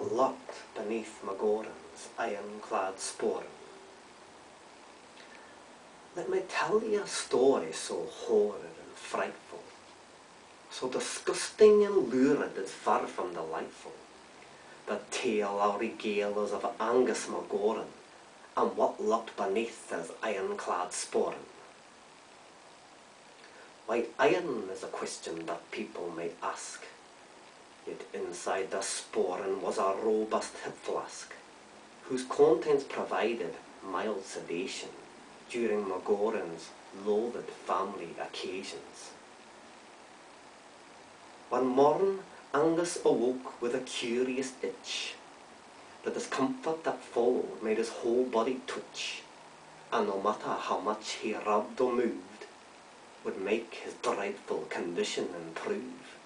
what lurked beneath McGorran's iron-clad Sporran. Let me tell you a story so horrid and frightful, so disgusting and lurid it's far from delightful. The tale I'll regale is of Angus McGorran, and what lurked beneath his iron-clad Sporran. Why, iron is a question that people may ask, yet inside the Sporran was a robust hip flask, whose contents provided mild sedation during McGorran's loathed family occasions. One morn, Angus awoke with a curious itch. The discomfort that followed made his whole body twitch, and no matter how much he rubbed or moved, would make his dreadful condition improve.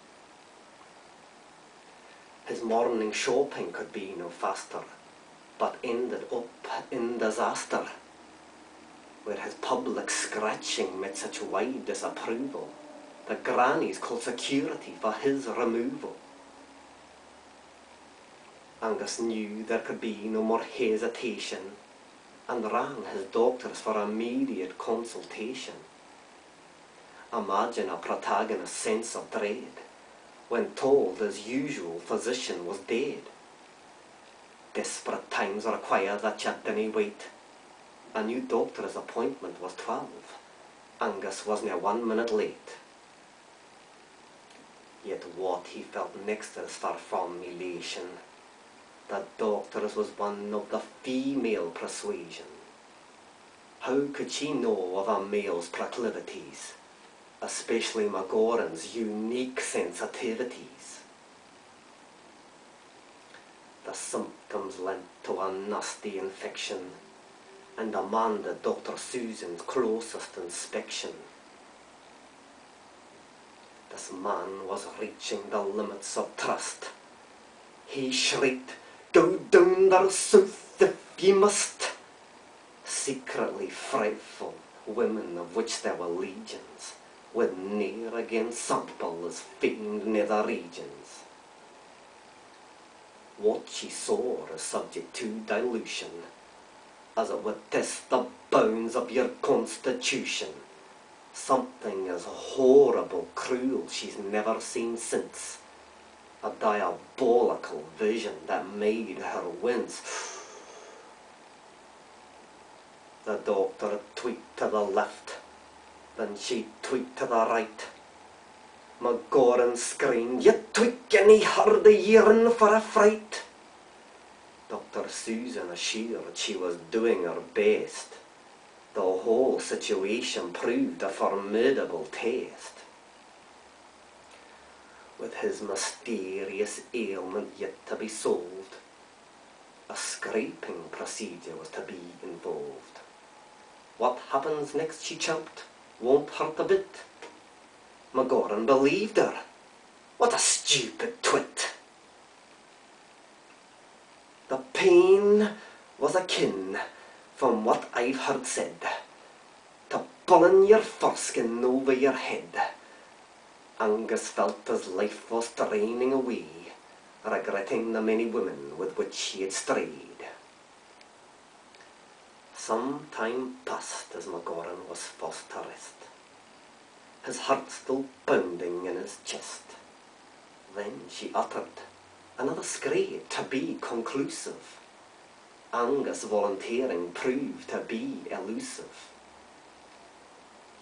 His morning shopping could be no faster, but ended up in disaster, where his public scratching met such wide disapproval that grannies called security for his removal. Angus knew there could be no more hesitation, and rang his doctors for immediate consultation. Imagine a protagonist's sense of dread when told his usual physician was dead. Desperate times required that you didn't wait. A new doctor's appointment was 12. Angus was now 1 minute late. Yet what he felt next is far from elation. The doctor's was one of the female persuasion. How could she know of a male's proclivities, especially McGorran's unique sensitivities? The symptoms led to a nasty infection, and demanded Dr. Susan's closest inspection. This man was reaching the limits of trust. He shrieked, "Go down there south if ye must!" Secretly frightful women, of which there were legions, would ne'er again sample his famed nether regions. What she saw is subject to dilution, as it would test the bounds of your constitution. Something as horrible, cruel she's never seen since. A diabolical vision that made her wince. The doctor tweaked to the left, then she tweaked to the right. McGorran screamed, "You tweak any harder yearn for a fright." Dr. Susan assured she was doing her best. The whole situation proved a formidable test. With his mysterious ailment yet to be solved, a scraping procedure was to be involved. "What happens next," she chirped, "won't hurt a bit." McGorran believed her. What a stupid twit! The pain was akin, from what I've heard said, to pulling your foreskin over your head. Angus felt his life was draining away, regretting the many women with which he had strayed. Some time passed as McGorran was forced to rest, his heart still pounding in his chest. Then she uttered another scrape to be conclusive. Angus volunteering proved to be elusive.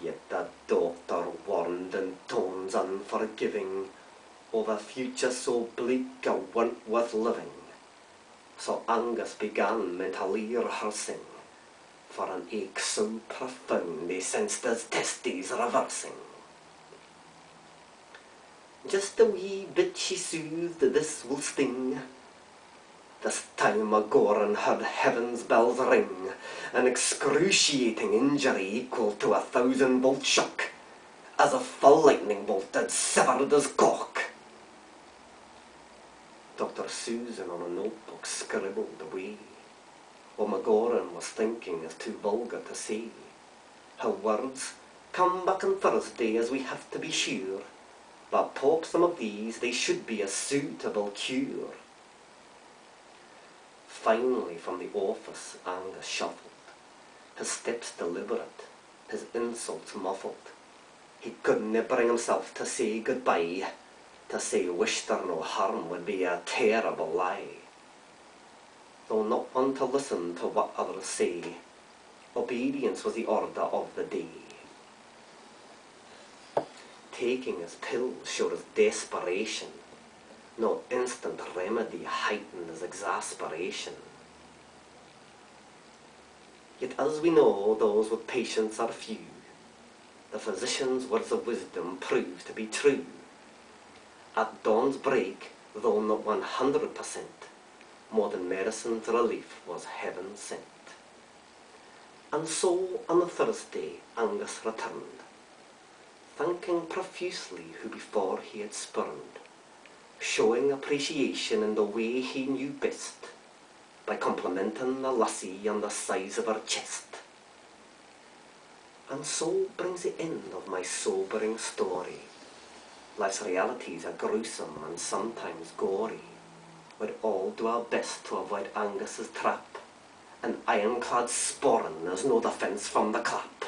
Yet the doctor warned in tones unforgiving of a future so bleak a want worth living. So Angus began mentally rehearsing for an ache so profound he sensed his testes reversing. "Just a wee bit," she soothed, "this will sting." This time McGorran heard heaven's bells ring, an excruciating injury equal to 1,000-volt shock, as if a lightning bolt had severed his cock. Dr. Susan on a notebook scribbled away. What McGorran was thinking is too vulgar to say. Her words, "Come back on Thursday as we have to be sure, but pop some of these, they should be a suitable cure." finally from the office Angus shuffled, his steps deliberate, his insults muffled. He couldn't bring himself to say goodbye. To say wish there no harm would be a terrible lie. Though not one to listen to what others say, obedience was the order of the day. Taking his pills showed his desperation. No instant remedy heightened his exasperation. Yet as we know, those with patience are few. The physician's words of wisdom proved to be true. At dawn's break, though not 100%, modern medicine's relief was heaven sent. And so on the Thursday Angus returned, thanking profusely who before he had spurned, showing appreciation in the way he knew best, by complimenting the lassie on the size of her chest. And so brings the end of my sobering story. Life's realities are gruesome and sometimes gory. We'd all do our best to avoid Angus's trap. An iron-clad sporran is no defence from the clap.